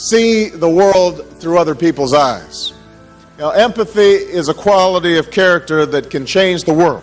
see the world through other people's eyes. Now, empathy is a quality of character that can change the world.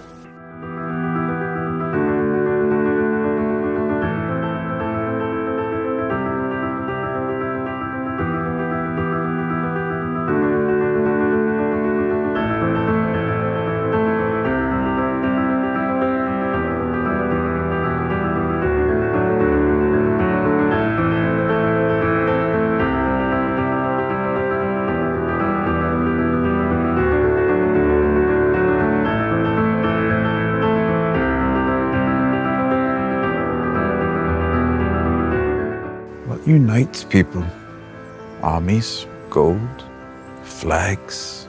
Unites people. Armies, gold, flags,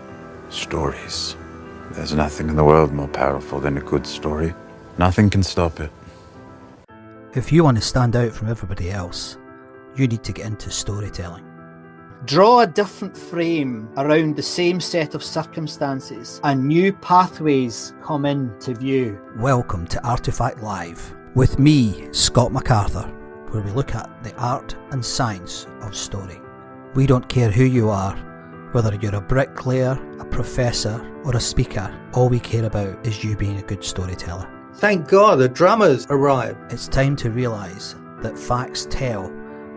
stories. There's nothing in the world more powerful than a good story. Nothing can stop it. If you want to stand out from everybody else, you need to get into storytelling. Draw a different frame around the same set of circumstances and new pathways come into view. Welcome to Artefact Live with me, Scott MacArthur, where we look at the art and science of story. We don't care who you are, whether you're a bricklayer, a professor or a speaker, all we care about is you being a good storyteller. Thank God the drummers arrived. It's time to realise that facts tell,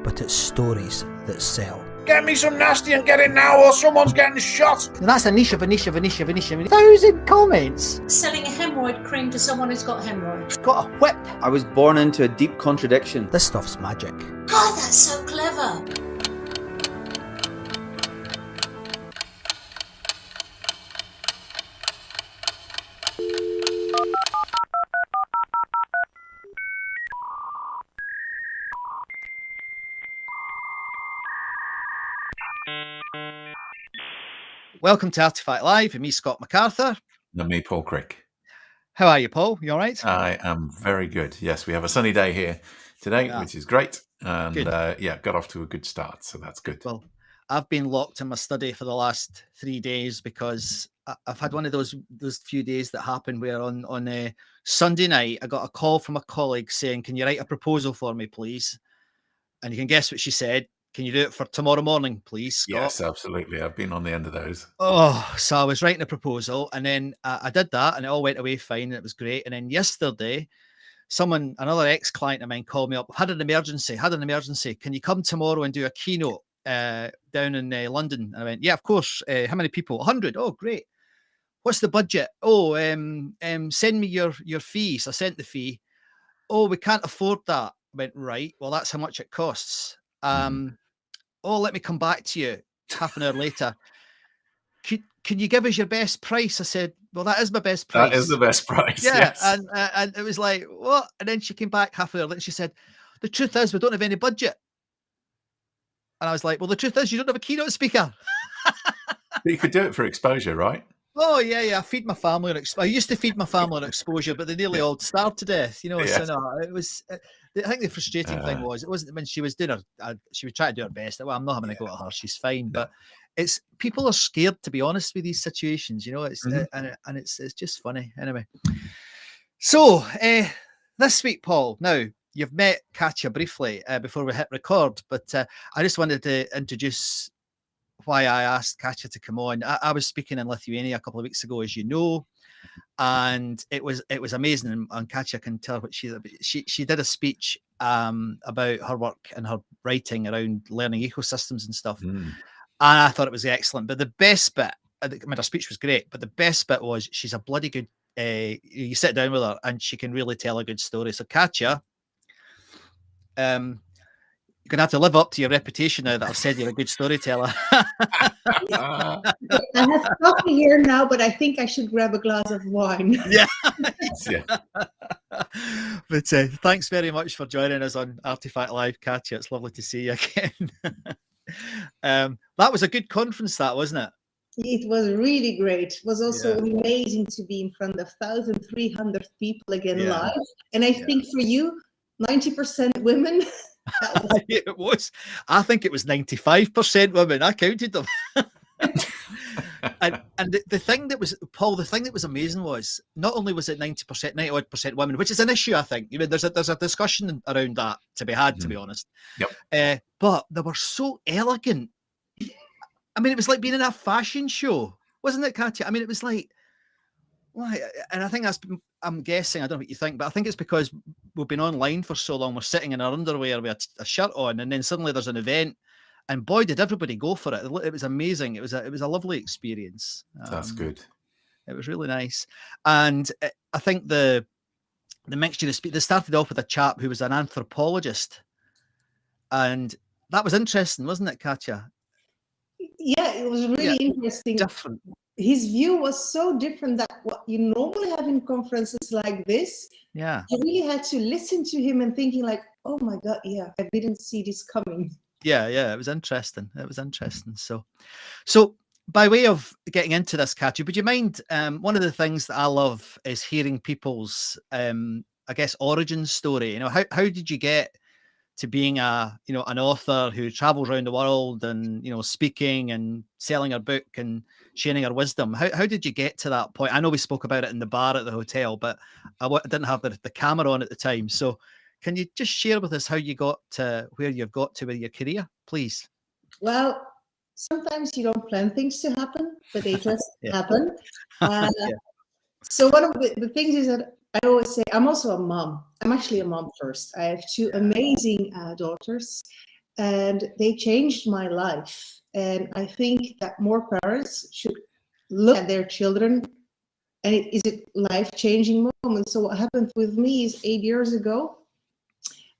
but it's stories that sell. Get me some nasty and get it now or someone's getting shot. And that's a niche of a niche of a niche of a niche of a niche. 1,000 comments. Selling a hemorrhoid cream to someone who's got hemorrhoids. Got a whip. I was born into a deep contradiction. This stuff's magic. God, that's so clever. Welcome to Artefact Live with me, Scott MacArthur. And me, Paul Crick. How are you, Paul? You all right? I am very good. Yes, we have a sunny day here today, which is great. And got off to a good start. So that's good. Well, I've been locked in my study for the last 3 days because I've had one of those few days that happened where on a Sunday night, I got a call from a colleague saying, "Can you write a proposal for me, please?" And you can guess what she said. "Can you do it for tomorrow morning, please, Scott?" Yes, absolutely. I've been on the end of those. Oh, so I was writing a proposal and then I did that and it all went away fine and it was great. And then yesterday, another ex-client of mine called me up, had an emergency. Can you come tomorrow and do a keynote down in London? And I went, yeah, of course. How many people? 100. Oh, great. What's the budget? Oh, send me your fee. So I sent the fee. Oh, we can't afford that. I went, right. Well, that's how much it costs. Oh, let me come back to you half an hour later. Can you give us your best price? I said, well, that is my best price. That is the best price. Yeah. Yes. And it was like, what? And then she came back half an hour later and she said, the truth is we don't have any budget. And I was like, well, the truth is you don't have a keynote speaker. But you could do it for exposure, right? Oh, yeah. I feed my family on I used to feed my family on exposure, but they nearly all starved to death, you know. Yes. So no, it was, I think the frustrating thing was, it wasn't when she was doing she would try to do her best. Well, I'm not having a go at her. She's fine. But it's, people are scared, to be honest, with these situations, you know, it's, and it's just funny. Anyway. So this week, Paul, now you've met Katja briefly before we hit record, but I just wanted to introduce why I asked Katja to come on. I was speaking in Lithuania a couple of weeks ago, as you know, and it was amazing. And Katja can tell what she did a speech about her work and her writing around learning ecosystems and stuff. And I thought it was excellent. But the best bit, I mean, her speech was great, but the best bit was she's a bloody good. You sit down with her and she can really tell a good story. So Katja, you're going to have to live up to your reputation now that I've said you're a good storyteller. I have coffee here now, but I think I should grab a glass of wine. Yeah. But thanks very much for joining us on Artefact Live, Katja. It's lovely to see you again. That was a good conference, that, wasn't it? It was really great. It was also amazing to be in front of 1,300 people again live. And I think for you, 90% women. It was. I think it was 95% women. I counted them. and the thing that was, Paul, the thing that was amazing was not only was it 90%, 90% women, which is an issue, I think. I mean, there's a discussion around that to be had, to be honest. Yep. But they were so elegant. I mean, it was like being in a fashion show, wasn't it, Katja? I mean, it was like, why? And I think that's, I'm guessing, I don't know what you think, but I think it's because we've been online for so long, we're sitting in our underwear with a shirt on, and then suddenly there's an event, and boy, did everybody go for it. It was amazing. It was a lovely experience. That's good. It was really nice. And I think the mixture of they started off with a chap who was an anthropologist, and that was interesting, wasn't it, Katja? Yeah, it was really interesting. Different. His view was so different that what you normally have in conferences like this. Yeah. You really had to listen to him and thinking like, oh my God, yeah, I didn't see this coming. Yeah, it was interesting. It was interesting. So by way of getting into this, Katja, would you mind? One of the things that I love is hearing people's, I guess, origin story. You know, how did you get to being an author who travels around the world and, speaking and selling her book and sharing her wisdom? How did you get to that point? I know we spoke about it in the bar at the hotel, but I didn't have the camera on at the time. So can you just share with us how you got to where you've got to with your career, please? Well, sometimes you don't plan things to happen, but they just happen. So one of the things is that I always say, I'm also a mom. I'm actually a mom first. I have two amazing daughters, and they changed my life. And I think that more parents should look at their children, and is it life-changing moment. So what happened with me is 8 years ago,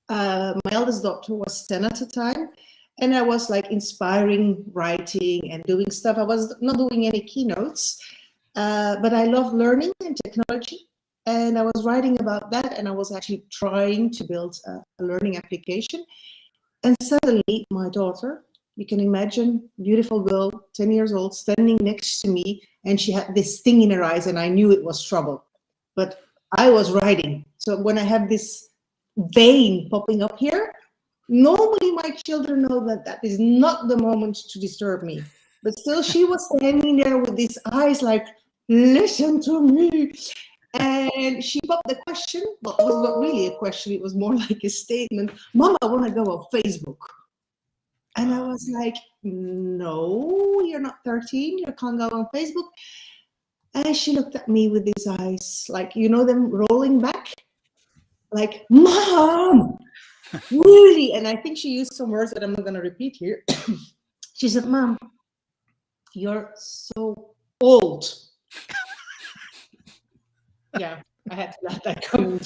my eldest daughter was 10 at the time, and I was like inspiring, writing and doing stuff. I was not doing any keynotes, but I love learning and technology. And I was writing about that, and I was actually trying to build a learning application. And suddenly my daughter, you can imagine, beautiful girl, 10 years old, standing next to me, and she had this thing in her eyes, and I knew it was trouble. But I was writing. So when I have this vein popping up here, normally my children know that that is not the moment to disturb me. But still she was standing there with these eyes like, listen to me. And she popped the question, but it was not really a question, it was more like a statement. Mom, I want to go on Facebook. And I was like, no, you're not 13, you can't go on Facebook. And she looked at me with these eyes, like, them rolling back. Like, Mom, really? And I think she used some words that I'm not going to repeat here. She said, Mom, you're so old. Yeah, I had to let that come.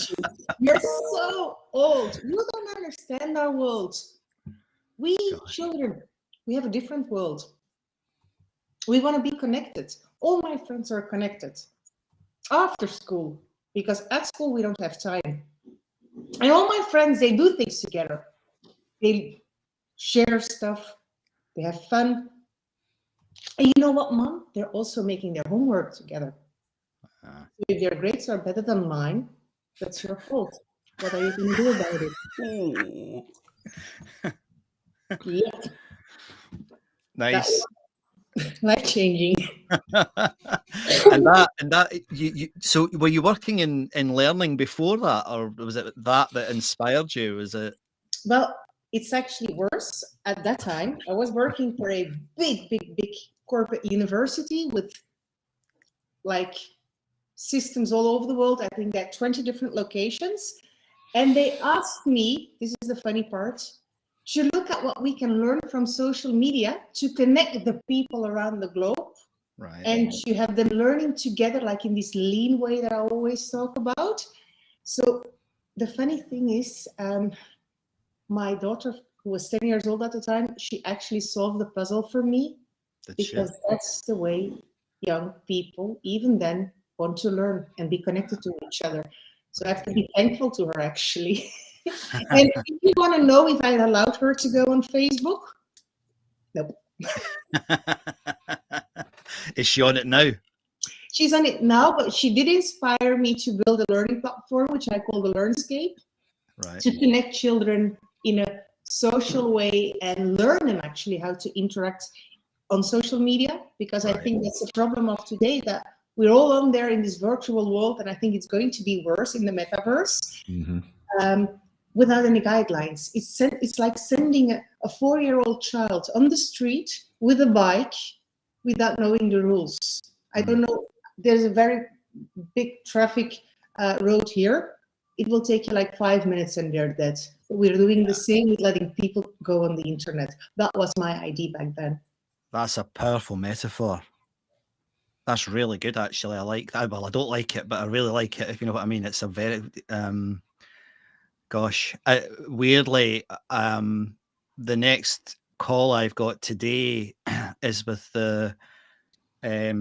You're so old. You don't understand our world. We children, we have a different world. We want to be connected. All my friends are connected after school, because at school we don't have time. And all my friends, they do things together. They share stuff. They have fun. And you know what, Mom? They're also making their homework together. If their grades are better than mine, that's your fault. What are you going to do about it? Yeah. Nice. Life-changing. and that so were you working in learning before that, or was it that inspired you? Was it? Well, it's actually worse. At that time, I was working for a big corporate university with like systems all over the world. I think they had 20 different locations. And they asked me, this is the funny part, to look at what we can learn from social media to connect the people around the globe. Right. And to have them learning together, like in this lean way that I always talk about. So the funny thing is, my daughter, who was 10 years old at the time, she actually solved the puzzle for me. That's the way young people, even then, want to learn and be connected to each other. So I have to be thankful to her, actually. And if you want to know if I allowed her to go on Facebook, nope. Is she on it now? She's on it now, but she did inspire me to build a learning platform, which I call the Learnscape, right, to connect children in a social way and learn them actually how to interact on social media, because I think that's the problem of today, that we're all on there in this virtual world, and I think it's going to be worse in the metaverse. Without any guidelines. It's like sending a 4-year-old child on the street with a bike without knowing the rules. I don't know, there's a very big traffic road here. It will take you like 5 minutes and they're dead. We're doing the same with letting people go on the internet. That was my idea back then. That's a powerful metaphor. That's really good, actually. I like that. Well, I don't like it, but I really like it, if you know what I mean. It's a very... Gosh, weirdly, the next call I've got today is with the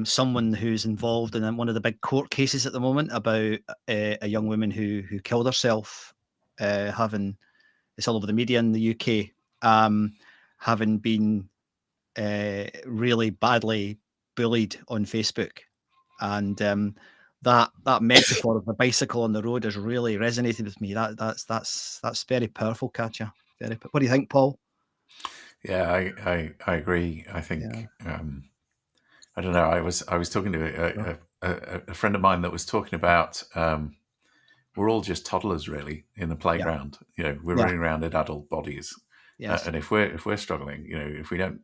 someone who's involved in one of the big court cases at the moment about a young woman who killed herself, it's all over the media in the UK, having been really badly bullied on Facebook, and that metaphor of the bicycle on the road has really resonated with me. That's very powerful, Katja. What do you think, Paul? Yeah, I agree. I think I don't know. I was talking to a friend of mine that was talking about we're all just toddlers really in the playground. You know, we're running around in adult bodies, and if we're struggling, you know, if we don't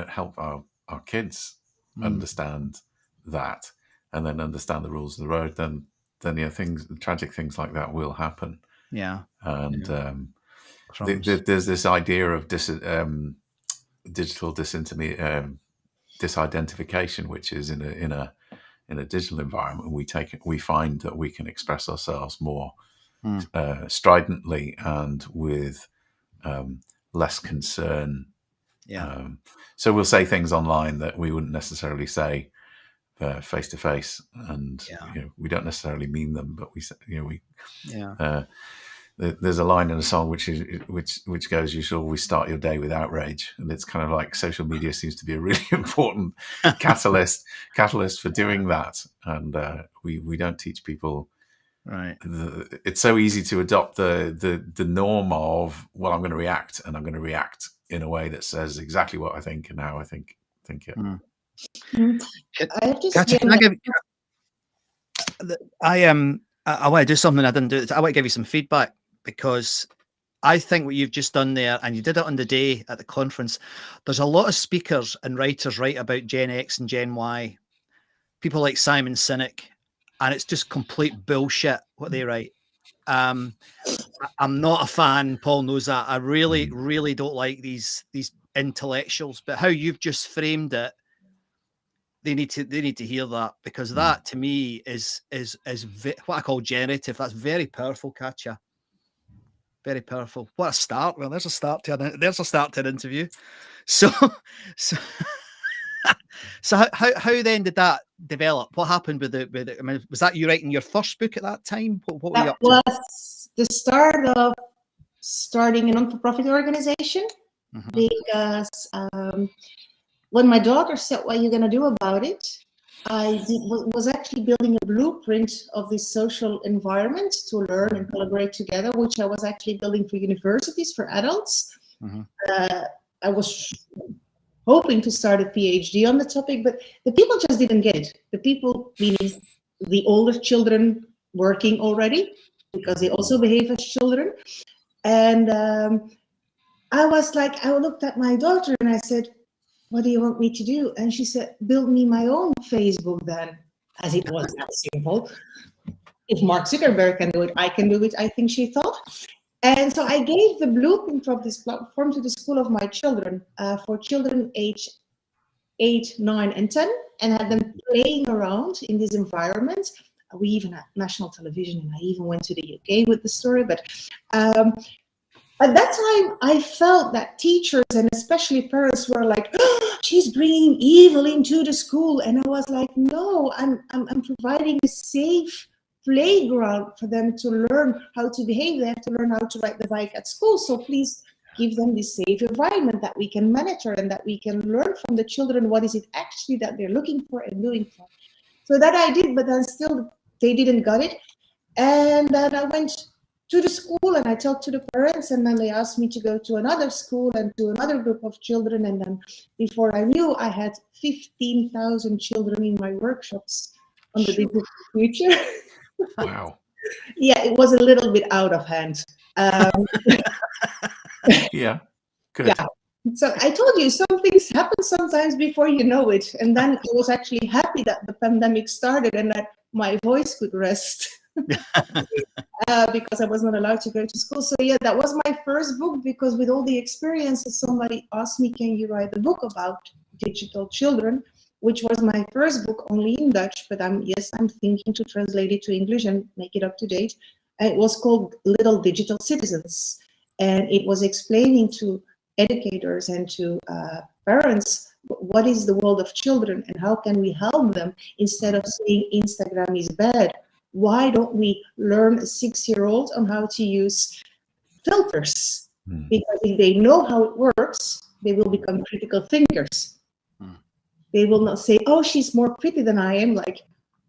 help our kids understand that, and then understand the rules of the road, then you know, tragic things like that will happen. Yeah. And there's this idea of digital disidentification, which is in a digital environment, we find that we can express ourselves more stridently and with less concern. So we'll say things online that we wouldn't necessarily say face to face, and you know, we don't necessarily mean them, but we, you know, there's a line in a song which goes, "You should always start your day with outrage," and it's kind of like social media seems to be a really important catalyst for doing that, and we don't teach people. Right. It's so easy to adopt the norm of, well, I'm going to react, and I'm going to react in a way that says exactly what I think and how I think it. I want to do something I didn't do. I want to give you some feedback, because I think what you've just done there, and you did it on the day at the conference, there's a lot of speakers and writers write about Gen X and Gen Y, people like Simon Sinek, and it's just complete bullshit what they write. I'm not a fan. Paul knows that. I really, really don't like these intellectuals, but how you've just framed it, they need to hear that, because that to me is what I call generative. That's very powerful, Katja. Very powerful. What a start! Well, there's a start to an interview. So how then did that develop? What happened with it? I mean, was that you writing your first book at that time? What were you up to? That was the start of starting a non-for-profit organization, because when my daughter said, "What are you going to do about it?" I was actually building a blueprint of this social environment to learn and collaborate together, which I was actually building for universities, for adults. I was hoping to start a PhD on the topic, but the people just didn't get it. The people, meaning the older children working already, because they also behave as children. And I looked at my daughter and I said, "What do you want me to do?" And she said, "Build me my own Facebook then," as it was that simple. If Mark Zuckerberg can do it, I can do it, I think she thought. And so I gave the blueprint of this platform to the school of my children, for children age 8, 9, and 10, and had them playing around in this environment. We even had national television, and I even went to the UK with the story. But at that time, I felt that teachers and especially parents were like, "Oh, she's bringing evil into the school." And I was like, no, I'm providing a safe playground for them to learn how to behave. They have to learn how to ride the bike at school. So please give them this safe environment that we can monitor and that we can learn from the children what is it actually that they're looking for and doing for. So that I did, but then still they didn't got it. And then I went to the school and I talked to the parents, and then they asked me to go to another school and to another group of children. And then before I knew, I had 15,000 children in my workshops on the digital future. Wow. Yeah, it was a little bit out of hand. Yeah, good. Yeah. So I told you, some things happen sometimes before you know it. And then I was actually happy that the pandemic started and that my voice could rest. Because I was not allowed to go to school. So yeah, that was my first book, because with all the experiences, somebody asked me, can you write a book about digital children? Which was my first book, only in Dutch, but I'm thinking to translate it to English and make it up to date. It was called Little Digital Citizens. And it was explaining to educators and to parents what is the world of children and how can we help them, instead of saying Instagram is bad. Why don't we learn a 6-year-old on how to use filters? Because if they know how it works, they will become critical thinkers. They will not say, oh, she's more pretty than I am. Like,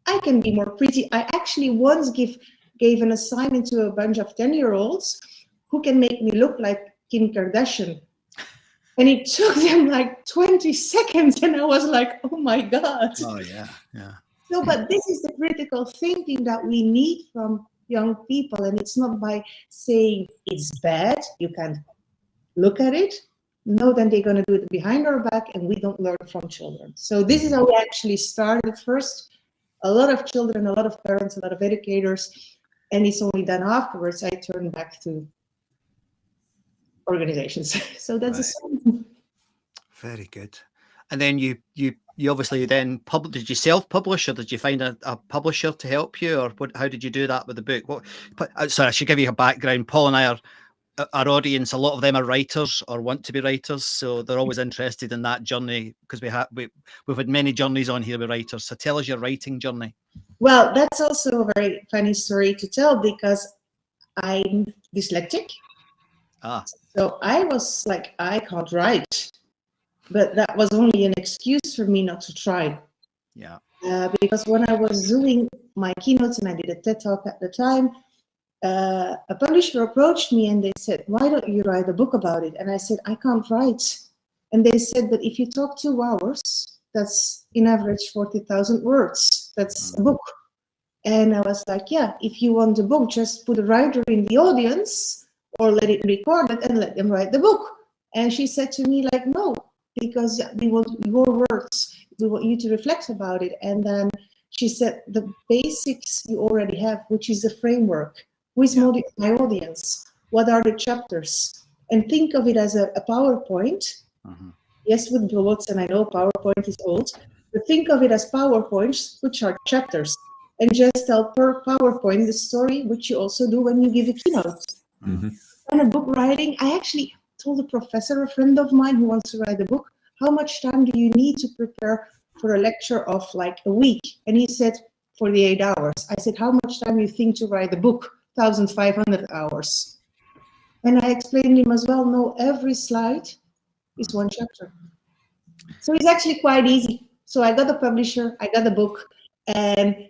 I can be more pretty. I actually once gave an assignment to a bunch of 10-year-olds who can make me look like Kim Kardashian. And it took them like 20 seconds. And I was like, oh my God. Oh, yeah, yeah. No, but this is the critical thinking that we need from young people. And it's not by saying it's bad, you can't look at it. No, then they're going to do it behind our back, and we don't learn from children. So this is how we actually started. First, a lot of children, a lot of parents, a lot of educators, and it's only then afterwards I turned back to organizations. So that's right. Very good. And then you obviously then did you self-publish, or did you find a publisher to help you, or how did you do that with the book? Sorry, I should give you a background. Paul and I are, our audience, a lot of them are writers or want to be writers, so they're always interested in that journey, because we've had many journeys on here with writers. So tell us your writing journey. Well, that's also a very funny story to tell, because I'm dyslexic. So I was like, I can't write, but that was only an excuse for me not to try. Yeah. Because when I was doing my keynotes, and I did a TED Talk at the time, a publisher approached me and they said, why don't you write a book about it? And I said, I can't write. And they said, but if you talk 2 hours, that's in average 40,000 words. That's a book. And I was like, yeah, if you want a book, just put a writer in the audience or let it record it and let them write the book. And she said to me, like, no, because we want your words. We want you to reflect about it. And then she said, the basics you already have, which is the framework. Who is my audience? What are the chapters? And think of it as a PowerPoint. Yes, with bullets, and I know PowerPoint is old, but think of it as PowerPoints, which are chapters. And just tell per PowerPoint the story, which you also do when you give a keynote. And a book writing, I actually told a professor, a friend of mine who wants to write a book, how much time do you need to prepare for a lecture of like a week? And he said, 48 hours. I said, how much time do you think to write a book? 1,500 hours. And I explained to him as well, no, every slide is 1 chapter. So it's actually quite easy. So I got a publisher, I got a book, and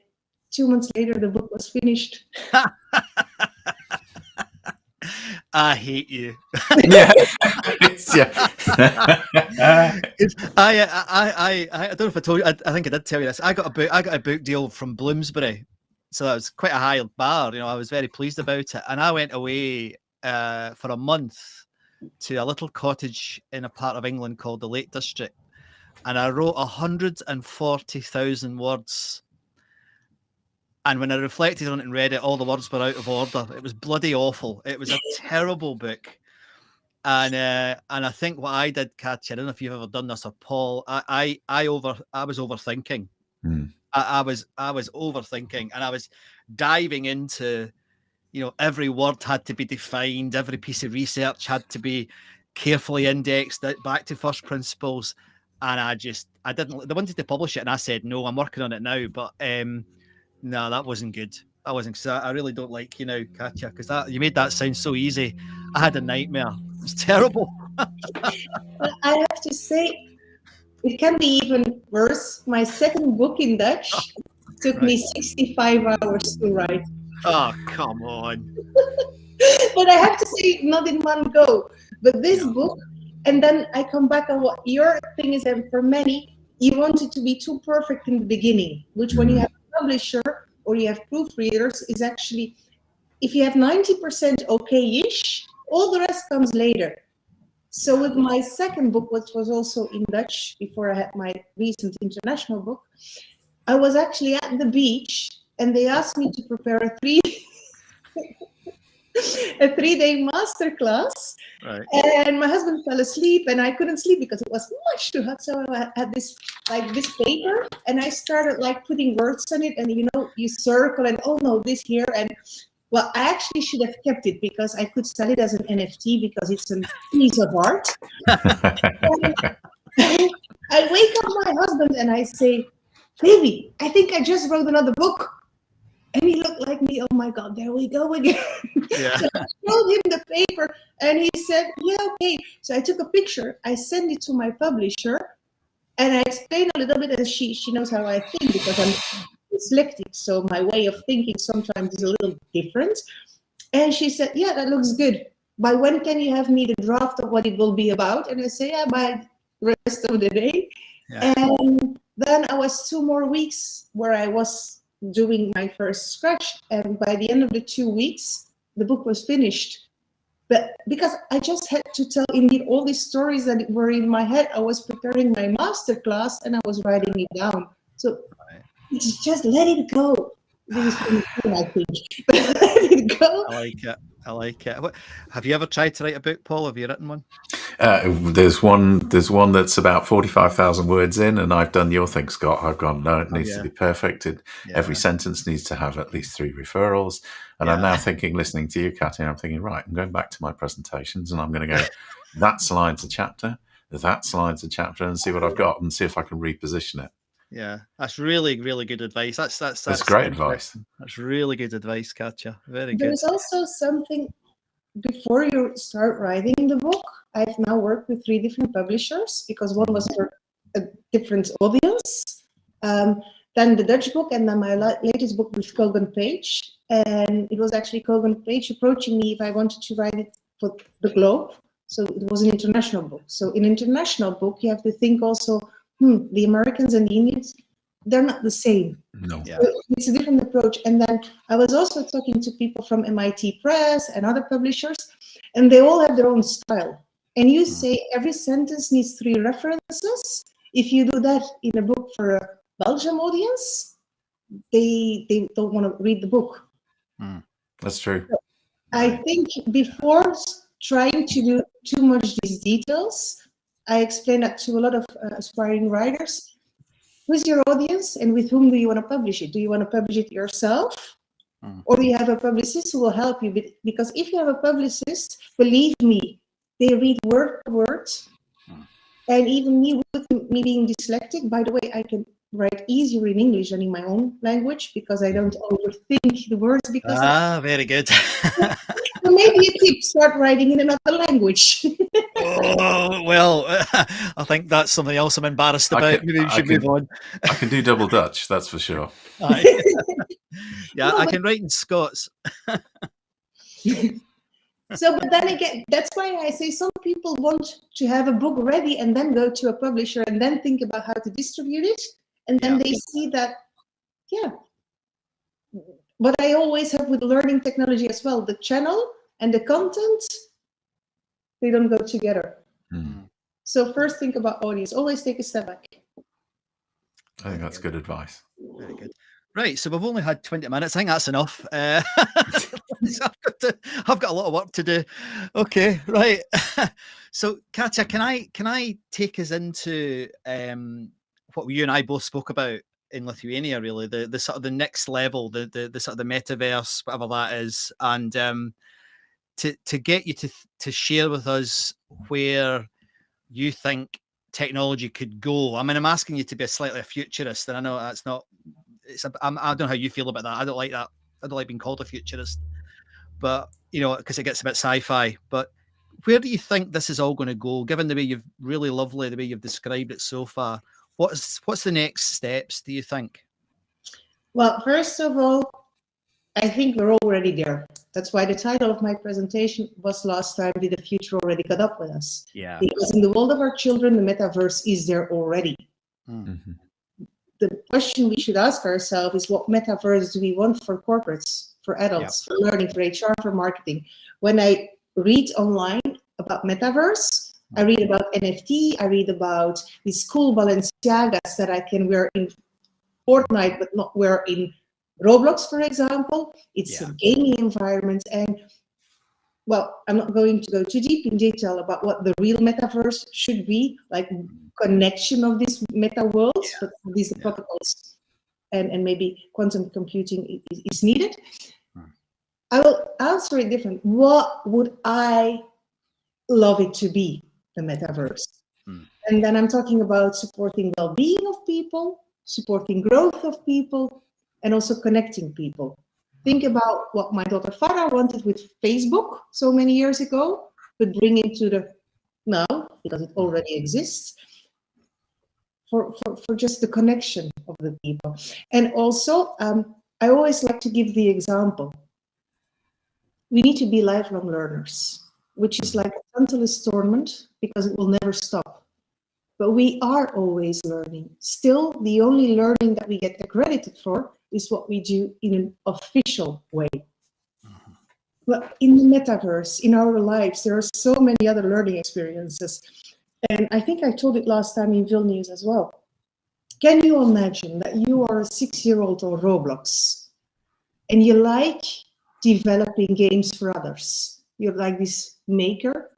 2 months later, the book was finished. I hate you. Yeah. I don't know if I told you. I think I did tell you this. I got a book deal from Bloomsbury, so that was quite a high bar. You know, I was very pleased about it, and I went away for a month to a little cottage in a part of England called the Lake District, and I wrote 140,000 words. And when I reflected on it and read it, all the words were out of order. It was bloody awful. It was a terrible book. And I think what I did, Katja, I don't know if you've ever done this, or Paul, I was overthinking. I was overthinking, and I was diving into, you know, every word had to be defined, every piece of research had to be carefully indexed back to first principles. And I didn't, they wanted to publish it, and I said, no, I'm working on it now. But no, that wasn't good. That wasn't, because I really don't like you now, Katja, because you made that sound so easy. I had a nightmare. It was terrible. Well, I have to say, it can be even worse. My second book in Dutch took me 65 hours to write. Oh, come on. But I have to say, not in one go. But this book, and then I come back on what your thing is, and for many, you want it to be too perfect in the beginning, which when you have a publisher or you have proofreaders is actually, if you have 90% okay-ish, all the rest comes later. So with my second book, which was also in Dutch before I had my recent international book, I was actually at the beach and they asked me to prepare a 3-day masterclass. Right. And my husband fell asleep and I couldn't sleep because it was much too hot. So I had this paper and I started like putting words on it, and you circle and oh no, this here. And well, I actually should have kept it because I could sell it as an NFT because it's a piece of art. I wake up my husband and I say, baby, I think I just wrote another book. And he looked like me, oh my God, there we go again. Yeah. So I showed him the paper and he said, yeah, okay. So I took a picture, I sent it to my publisher and I explained a little bit, and she knows how I think because I'm dyslexic. So my way of thinking sometimes is a little different. And she said, yeah, that looks good. By when can you have me the draft of what it will be about? And I say, yeah, by the rest of the day. Yeah. And then I was 2 more weeks where I was doing my first scratch, and by the end of the 2 weeks the book was finished. But because I just had to tell indeed all these stories that were in my head, I was preparing my master class and I was writing it down. So it's just let it go. This is I think. Let it go. I like it. Have you ever tried to write a book, Paul? Have you written one? There's one that's about 45,000 words in, and I've done your thing, Scott. I've gone, no, it needs to be perfect. Every sentence needs to have at least 3 referrals. And I'm now thinking, listening to you, Katja, I'm thinking, right, I'm going back to my presentations and I'm going to go, that slide's a chapter, that slide's a chapter, and see what I've got and see if I can reposition it. Yeah, that's really, really good advice. That's great advice. That's really good advice, Katja. Very good. There's also something, before you start writing the book, I've now worked with 3 different publishers because one was for a different audience. Then the Dutch book, and then my latest book with Kogan Page. And it was actually Kogan Page approaching me if I wanted to write it for the globe. So it was an international book. So in an international book, you have to think also, the Americans and the Indians, they're not the same. No. Yeah. So it's a different approach. And then I was also talking to people from MIT Press and other publishers, and they all have their own style. And you say every sentence needs 3 references. If you do that in a book for a Belgian audience, they don't want to read the book. That's true. So I think before trying to do too much these details, I explain that to a lot of aspiring writers. Who's your audience and with whom do you want to publish it? Do you want to publish it yourself? Or do you have a publicist who will help you? Because if you have a publicist, believe me, they read word for word. And even me, with me being dyslexic, by the way, I can write easier in English than in my own language because I don't overthink the words. Because very good. So maybe you keep start writing in another language. Oh, well, I think that's something else I'm embarrassed about. Maybe we should move on. I can do double Dutch, that's for sure. Yeah, I can write in Scots. So, but then again, that's why I say some people want to have a book ready and then go to a publisher and then think about how to distribute it. And then they see that, what I always have with learning technology as well, the channel and the content, they don't go together. So first think about audience, always take a step back. I think that's good advice. Very good. Right, so we've only had 20 minutes. I think that's enough. So I've got a lot of work to do. Okay, right. So, Katja, can I take us into what you and I both spoke about in Lithuania? Really, the sort of the next level, the sort of the metaverse, whatever that is, and to get you to share with us where you think technology could go. I mean, I'm asking you to be slightly a futurist, and I know that's not. I don't know how you feel about that. I don't like that. I don't like being called a futurist, but because it gets a bit sci-fi. But where do you think this is all going to go? Given the way the way you've described it so far, what's the next steps? Do you think? Well, first of all, I think we're already there. That's why the title of my presentation was last time, Did the Future Already Caught Up With Us? Yeah. Because in the world of our children, the metaverse is there already. Mm-hmm. The question we should ask ourselves is, what metaverse do we want for corporates, for adults, for learning, for HR, for marketing? When I read online about metaverse, I read about NFT, I read about these cool Balenciagas that I can wear in Fortnite but not wear in Roblox, for example. It's a gaming environment, and well, I'm not going to go too deep in detail about what the real metaverse should be, like connection of these meta worlds, but these protocols and maybe quantum computing is needed. I will answer it different. What would I love it to be, the metaverse? And then I'm talking about supporting well-being of people, supporting growth of people, and also connecting people. Think about what my daughter Farah wanted with Facebook so many years ago, but bring it to the now, because it already exists, for just the connection of the people. And also, I always like to give the example. We need to be lifelong learners, which is like a Tantalus tournament, because it will never stop. But we are always learning. Still, the only learning that we get accredited for is what we do in an official way. But in the metaverse, in our lives, there are so many other learning experiences. And I think I told it last time in Vilnius as well. Can you imagine that you are a 6-year-old on Roblox and you like developing games for others? You're like this maker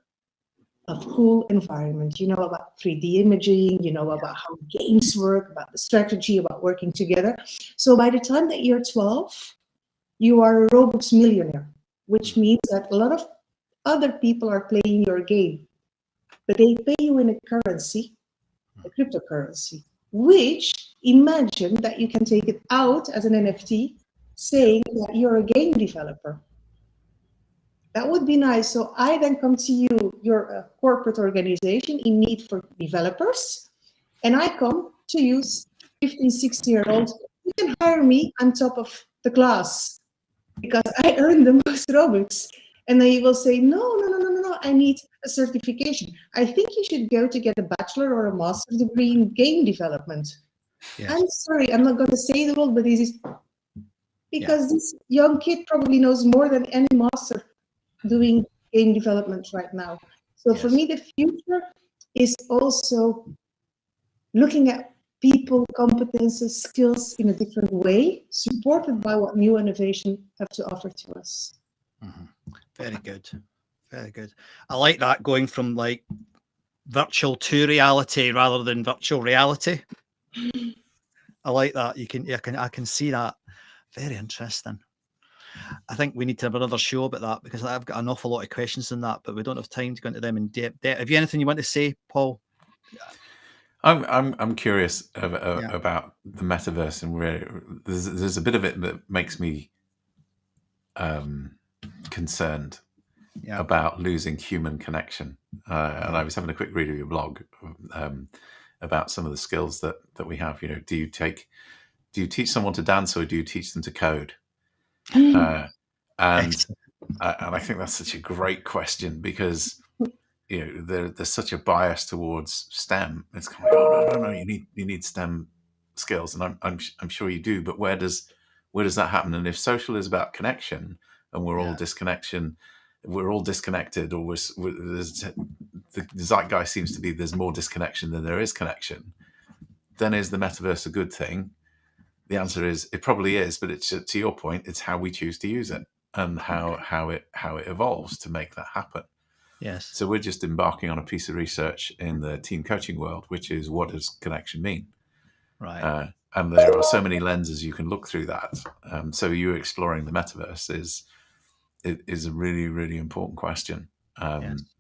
of cool environment. You know about 3D imaging, you know about how games work, about the strategy, about working together. So by the time that you're 12, you are a Roblox millionaire, which means that a lot of other people are playing your game, but they pay you in a currency, a cryptocurrency, which imagine that you can take it out as an NFT, saying that you're a game developer. That would be nice. So I then come to you, you're a corporate organization in need for developers, and I come to you, 15, 16-year-olds, you can hire me on top of the class because I earned the most Robux. And then you will say, no, I need a certification. I think you should go to get a bachelor or a master's degree in game development. Yes. I'm sorry, I'm not going to say the word, but this is because this young kid probably knows more than any master doing game development right now. So for me, the future is also looking at people, competences, skills in a different way, supported by what new innovation have to offer to us. Very good. Very good. I like that, going from like virtual to reality rather than virtual reality. I like that. I can see that. Very interesting. I think we need to have another show about that, because I've got an awful lot of questions on that, but we don't have time to go into them in depth. Have you anything you want to say, Paul? I'm curious about the metaverse, and where there's a bit of it that makes me concerned about losing human connection. And I was having a quick read of your blog about some of the skills that we have. You know, do you teach someone to dance, or do you teach them to code? And I think that's such a great question, because you know there's such a bias towards STEM. It's kind of like, no, you need STEM skills, and I'm sure you do. But where does that happen? And if social is about connection, and we're all disconnected, or the zeitgeist seems to be there's more disconnection than there is connection, then is the metaverse a good thing? The answer is it probably is, but it's, to your point, it's how we choose to use it and how it evolves to make that happen. Yes. So we're just embarking on a piece of research in the team coaching world, which is, what does connection mean? Right. And there are so many lenses you can look through that. So you exploring the metaverse is a really, really important question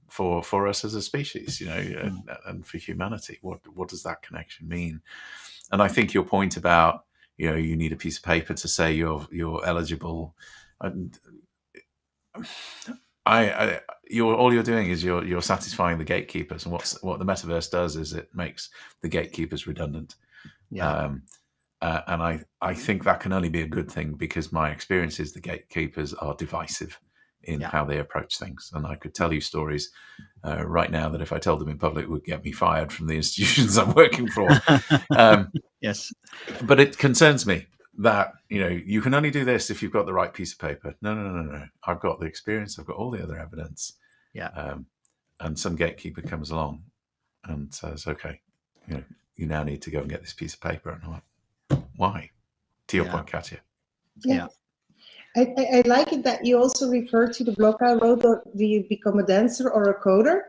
for us as a species, you know, and for humanity. What does that connection mean? And I think your point about, you know, you need a piece of paper to say you're eligible. All you're doing is you're satisfying the gatekeepers, and what the metaverse does is it makes the gatekeepers redundant. And I think that can only be a good thing, because my experience is the gatekeepers are divisive in how they approach things. And I could tell you stories right now that if I told them in public would get me fired from the institutions I'm working for. Yes. But it concerns me that, you can only do this if you've got the right piece of paper. No. I've got the experience. I've got all the other evidence. Yeah. And some gatekeeper comes along and says, okay, you now need to go and get this piece of paper. And I'm like, why? To your point, Katja. Yeah. I like it that you also refer to the Block-out Road, or do you become a dancer or a coder?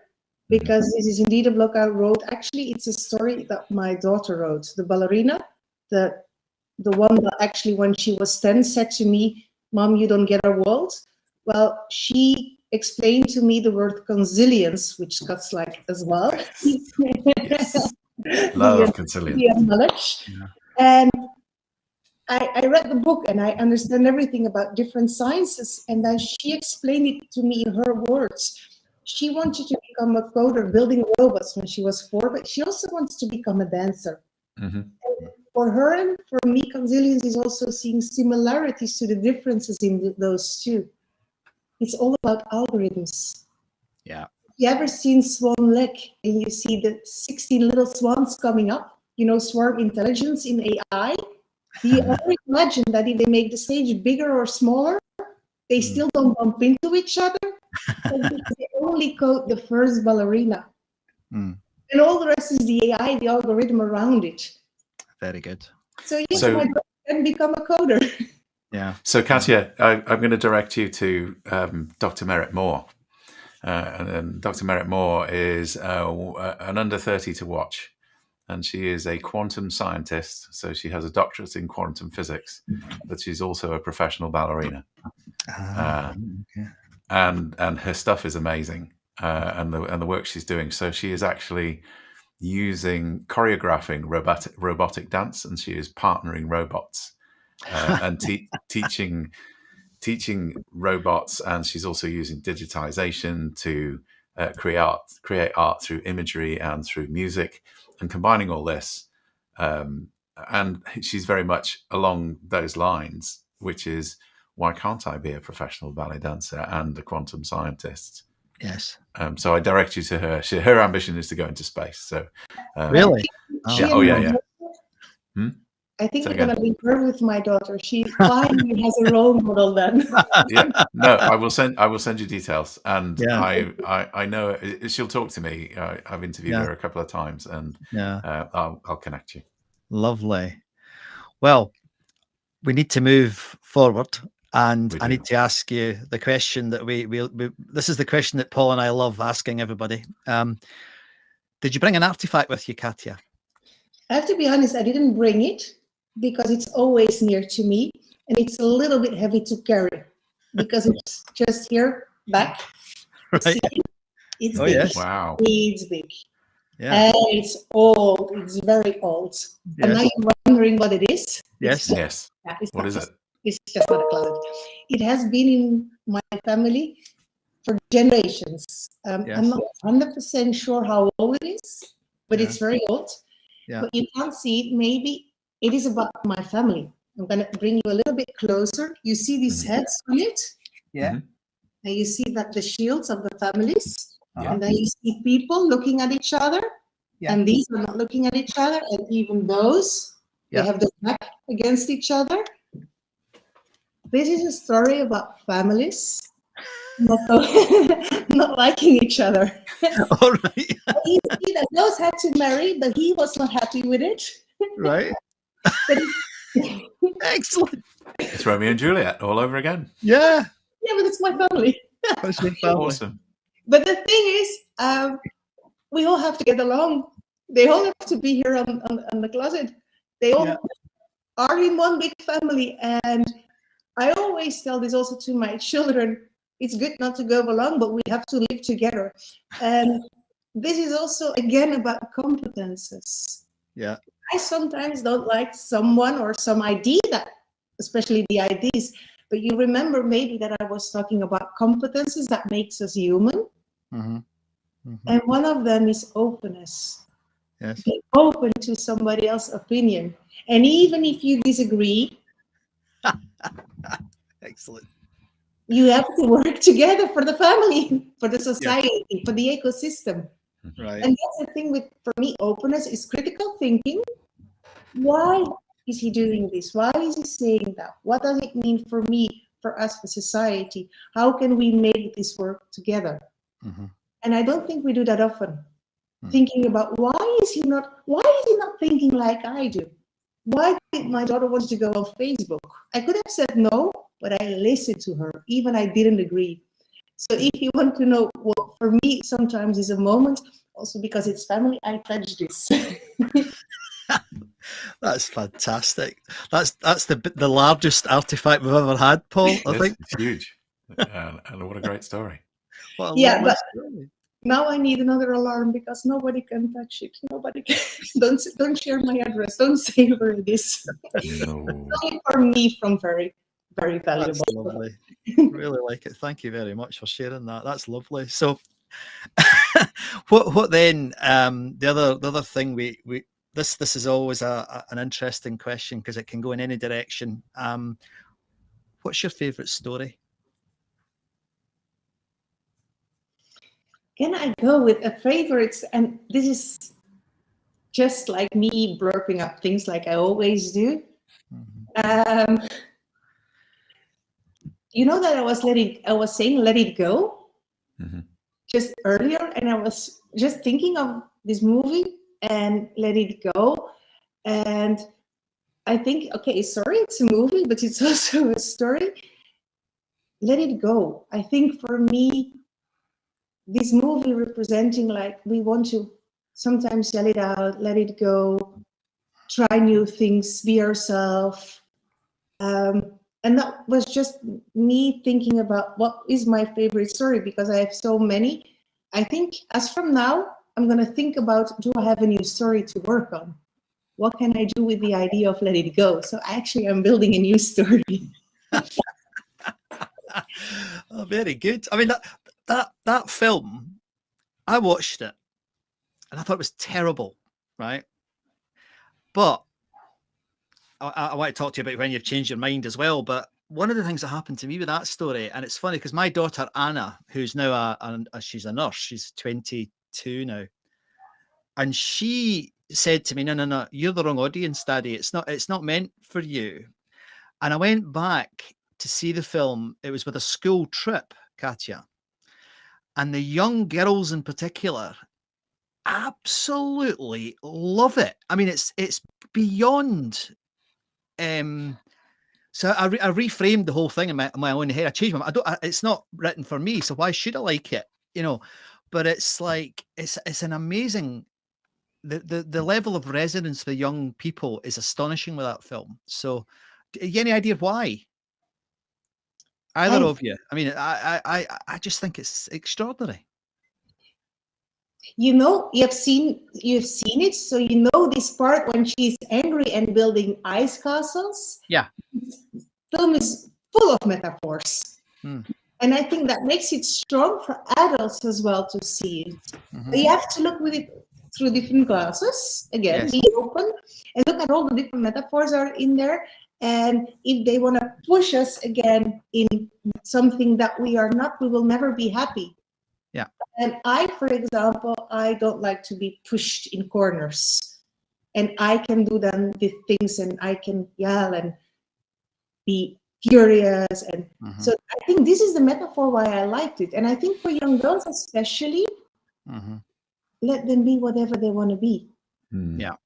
Because this is indeed a Block-out Road. Actually, it's a story that my daughter wrote. The ballerina, the one that actually, when she was 10, said to me, "Mom, you don't get a world." Well, she explained to me the word consilience, which Scots like as well. Yes. Love consilience. Knowledge. Yeah. And I read the book and I understand everything about different sciences, and then she explained it to me in her words. She wanted to become a coder, building robots, when she was 4, but she also wants to become a dancer. Mm-hmm. And for her and for me, consilience is also seeing similarities to the differences in those two. It's all about algorithms. Yeah. You ever seen Swan Lake and you see the 16 little swans coming up? Swarm intelligence in AI. Do you ever imagine that if they make the stage bigger or smaller, they still don't bump into each other? They only code the first ballerina. And all the rest is the AI, the algorithm around it. Very good. So yes, my daughter can become a coder. Yeah. So Katja, I'm going to direct you to Dr. Merritt Moore. And Dr. Merritt Moore is an under 30 to watch. And she is a quantum scientist. So she has a doctorate in quantum physics, but she's also a professional ballerina. And her stuff is amazing. And the work she's doing. So she is actually choreographing robotic dance, and she is partnering robots and teaching robots. And she's also using digitization to create art through imagery and through music, and combining all this. And she's very much along those lines, which is, why can't I be a professional ballet dancer and a quantum scientist? Yes. So I direct you to her. Her ambition is to go into space. So really? Yeah. I think I'm going to link her with my daughter. She finally has a role model then. Yeah. No, I will send you details. And I know she'll talk to me. I've interviewed her a couple of times, and I'll connect you. Lovely. Well, we need to move forward, and I need to ask you the question that we this is the question that Paul and I love asking everybody. Did you bring an artifact with you, Katja? I have to be honest, I didn't bring it because it's always near to me, and it's a little bit heavy to carry because it's just here back. Right. It's big. Yes. Wow. It's big. Yeah. And it's old. It's very old. Yes. And now you're wondering what it is? Yes. Yes. What is it? It's just not a closet. It has been in my family for generations. I'm not 100% sure how old it is, but it's very old. Yeah. But you can't see it. Maybe it is about my family. I'm going to bring you a little bit closer. You see these heads on it? Yeah. And you see that the shields of the families. Yeah. And then you see people looking at each other. Yeah. And these are not looking at each other. And even those, they have their back against each other. This is a story about families not liking each other. All right. You see that those had to marry, but he was not happy with it. Right. Excellent. It's Romeo and Juliet all over again. Yeah. Yeah, but it's my family. That's your family. Awesome. But the thing is, we all have to get along. They all have to be here on the closet. They all are in one big family. And I always tell this also to my children. It's good not to go along, but we have to live together. And this is also, again, about competences. Yeah. I sometimes don't like someone or some idea, that, especially the ideas, but you remember maybe that I was talking about competences that makes us human. Mm-hmm. Mm-hmm. And one of them is openness. Yes. Be open to somebody else's opinion. And even if you disagree, Excellent. you have to work together for the family, for the society, for the ecosystem. Right. And that's the thing with, for me, openness is critical thinking. Why is he doing this? Why is he saying that? What does it mean for me, for us, for society? How can we make this work together? Mm-hmm. And I don't think we do that often. Mm. Thinking about why is he not thinking like I do? Why did my daughter want to go on Facebook? I could have said no, but I listened to her, even I didn't agree. So if you want to know what for me sometimes is a moment, also because it's family, I touch this. That's fantastic. That's the largest artifact we've ever had, Paul. I think It's huge. And what a great story. what a Yeah, lovely but story. now I need another alarm because nobody can touch it. Nobody can. Don't share my address. Don't say where it is. No. Only for me, from very, very valuable. That's lovely. Really like it. Thank you very much for sharing that. That's lovely. So, what then? The other thing we this is always an interesting question because it can go in any direction. What's your favourite story? Can I go with a favorite? And this is just like me burping up things like I always do. Mm-hmm. You know that I was saying let it go Mm-hmm. just earlier, and I was just thinking of this movie and let it go. And I think, okay, sorry, it's a movie, but it's also a story. Let it go. I think for me, this movie representing like we want to sometimes yell it out, let it go, try new things, be ourselves. And that was just me thinking about what is my favorite story, because I have so many. I think as from now, I'm going to think about, do I have a new story to work on? What can I do with the idea of let it go? So actually, I'm building a new story. Oh, very good. I mean, that film, I watched it and I thought it was terrible, right? But I want to talk to you about when you've changed your mind as well. But one of the things that happened to me with that story, and it's funny because my daughter Anna, who's now she's a nurse, she's 22 now, and she said to me, no, you're the wrong audience, Daddy. It's not meant for you. And I went back to see the film. It was with a school trip, Katja. And the young girls in particular absolutely love it. I mean, it's beyond. So I reframed the whole thing in my own head. I changed my. It's not written for me, so why should I like it? You know, but it's like it's an amazing. The level of resonance for young people is astonishing with that film. So, any idea why? Either of you? I mean, I just think it's extraordinary. You know, you've seen it, so you know this part when she's angry and building ice castles. Yeah, film is full of metaphors, and I think that makes it strong for adults as well to see it. Mm-hmm. You have to look with it through different glasses. Again, Yes. be open and look at all the different metaphors are in there. And if they want to push us again in something that we are not, we will never be happy. Yeah. And I, for example, I don't like to be pushed in corners. And I can do then the things, and I can yell and be furious. And so I think this is the metaphor why I liked it. And I think for young girls especially, let them be whatever they want to be. Yeah.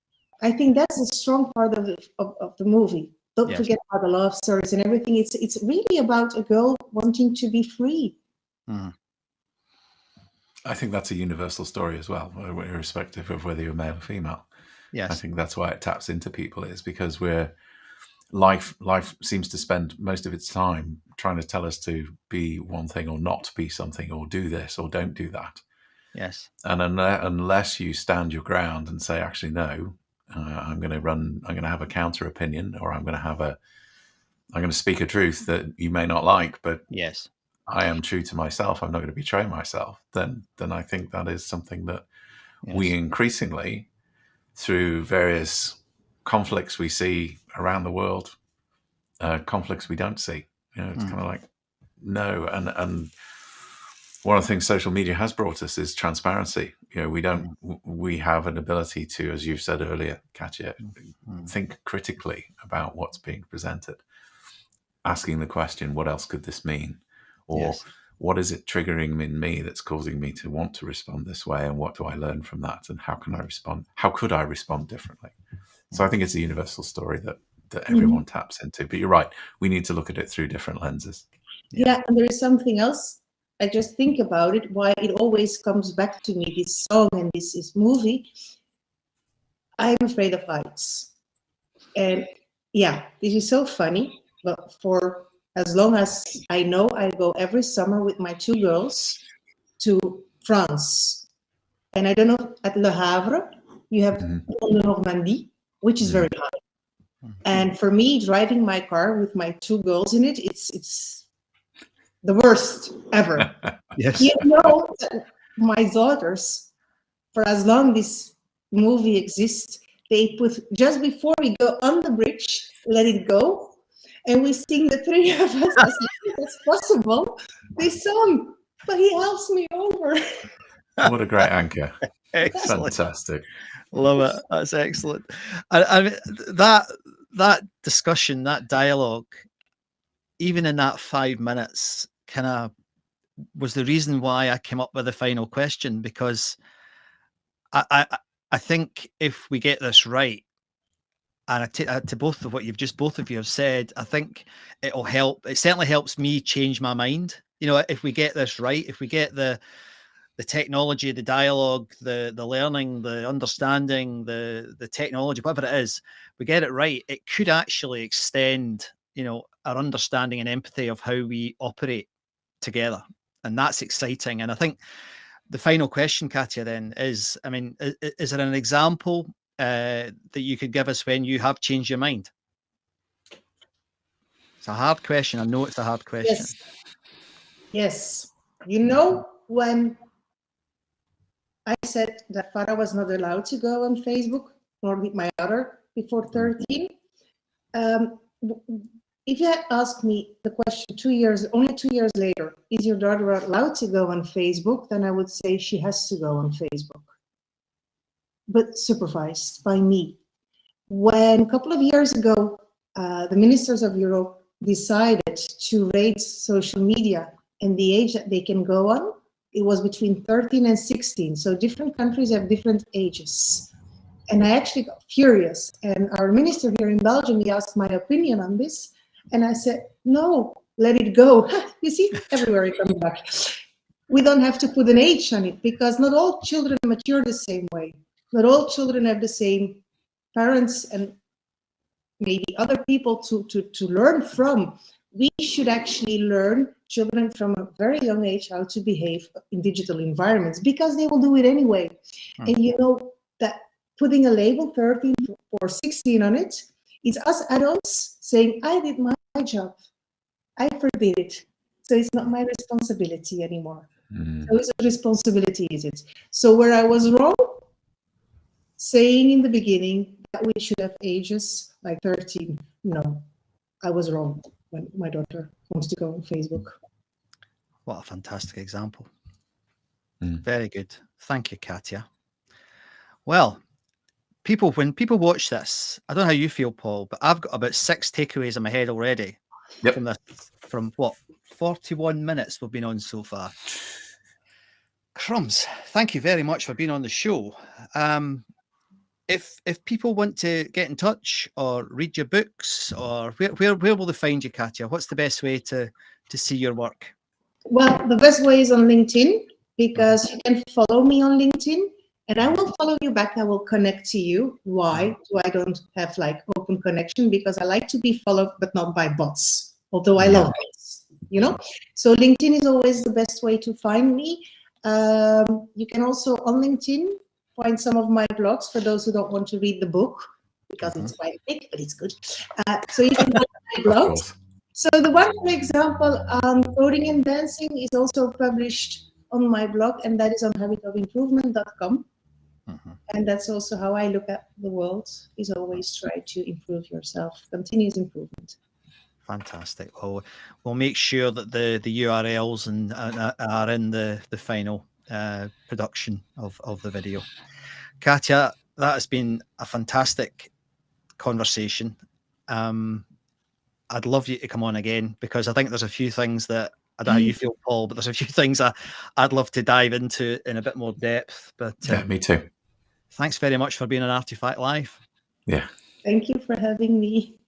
I think that's a strong part of the movie. Don't forget about the love stories and everything. It's really about a girl wanting to be free. I think that's a universal story as well, irrespective of whether you're male or female. Yes. I think that's why it taps into people, is because life seems to spend most of its time trying to tell us to be one thing or not be something, or do this or don't do that. Yes. And unless you stand your ground and say, actually, no, I'm going to have a counter opinion, or I'm going to speak a truth that you may not like, but yes, I am true to myself, I'm not going to betray myself, then I think that is something that we increasingly, through various conflicts we see around the world, conflicts we don't see. It's kind of like, no. And one of the things social media has brought us is transparency. We have an ability to, as you've said earlier, Katja, think critically about what's being presented, asking the question, what else could this mean? Or what is it triggering in me that's causing me to want to respond this way? And what do I learn from that? And how can I respond? How could I respond differently? So I think it's a universal story that everyone taps into. But you're right, we need to look at it through different lenses. Yeah, and there is something else. I just think about it, why it always comes back to me, this song and this movie. I'm afraid of heights. And yeah, this is so funny, but for as long as I know, I go every summer with my 2 girls to France. And I don't know, at Le Havre, you have Pont de Normandie, which is very high. And for me, driving my car with my 2 girls in it, it's the worst ever. Yes. You know, my daughters, for as long this movie exists, they put, just before we go on the bridge, Let It Go, and we sing, the 3 of us, as much as possible, this song. But he helps me over. What a great anchor. Excellent. Fantastic. Love it. That's excellent. I mean, that discussion, that dialogue, even in that 5 minutes, kind of was the reason why I came up with the final question, because I think if we get this right, and to both of what both of you have said, I think it'll help. It certainly helps me change my mind. If we get this right, if we get the technology, the dialogue, the learning, the understanding, the technology, whatever it is, we get it right, it could actually extend, our understanding and empathy of how we operate together. And that's exciting. And I think the final question, Katja, then is, I mean, is there an example that you could give us when you have changed your mind? It's a hard question. I know it's a hard question. Yes. When I said that Farah was not allowed to go on Facebook, nor with my daughter, before 13, if you had asked me the question only 2 years later, is your daughter allowed to go on Facebook? Then I would say she has to go on Facebook, but supervised by me. When a couple of years ago, the ministers of Europe decided to rate social media and the age that they can go on, it was between 13 and 16. So different countries have different ages. And I actually got furious. And our minister here in Belgium, he asked my opinion on this. And I said, no, let it go. You see, everywhere it comes back. We don't have to put an age on it, because not all children mature the same way. Not all children have the same parents and maybe other people to learn from. We should actually learn children from a very young age how to behave in digital environments, because they will do it anyway. And that putting a label 13 or 16 on it is us adults saying, I did my job. I forbid it. So it's not my responsibility anymore. So whose responsibility is it? So where I was wrong, saying in the beginning that we should have ages like 13, no, I was wrong when my daughter wants to go on Facebook. What a fantastic example. Very good. Thank you, Katja. Well, when people watch this, I don't know how you feel, Paul, but I've got about 6 takeaways in my head already from what, 41 minutes we've been on so far. Crumbs. Thank you very much for being on the show. If people want to get in touch or read your books, or where will they find you, Katja? What's the best way to see your work? Well, the best way is on LinkedIn, because you can follow me on LinkedIn and I will follow you back. I will connect to you. Why do I don't have like open connection? Because I like to be followed, but not by bots, although I love bots, So LinkedIn is always the best way to find me. You can also on LinkedIn find some of my blogs for those who don't want to read the book, because it's quite big, but it's good. So you can find my blogs. So the one, for example, coding and dancing is also published on my blog, and that is on habitofimprovement.com. And that's also how I look at the world, is always try to improve yourself, continuous improvement. Fantastic. Well, we'll make sure that the URLs and are in the final production of the video. Katja, that has been a fantastic conversation. I'd love you to come on again, because I think there's a few things that, I don't know how you feel, Paul, but there's a few things I'd love to dive into in a bit more depth. But yeah, me too. Thanks very much for being on Artifact Live. Yeah. Thank you for having me.